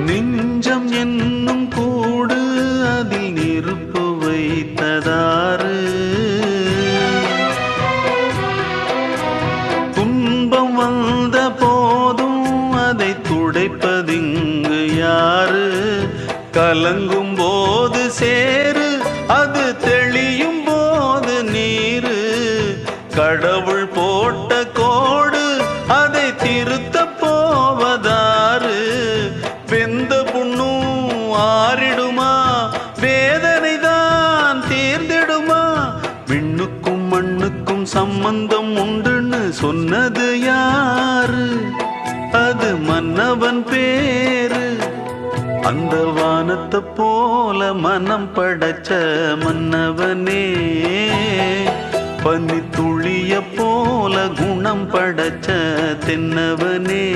நெஞ்சம் என்னும் கூடு அதில் நெருப்பு வைத்ததாறு. துன்பம் வந்த போதும் அதை துடைப்பதிங்கு யாரு? கலங்கும் போது சேரு, அது தெளியும் போது நீரு. கடவுள் போட்ட கோடு அதை திருத்த போவதாறு? வெந்த புண்ணும் ஆறிடுமா? வேதனை தான் தீர்ந்திடுமா? விண்ணுக்கும் மண்ணுக்கும் சம்பந்தம் உண்டுன்னு சொன்னது யாரு? அது மன்னவன் பேரு. அந்த வானத்தை போல மனம் படைச்ச மன்னவனே, பனி துளிய போல குணம் படைச்ச தென்னவனே.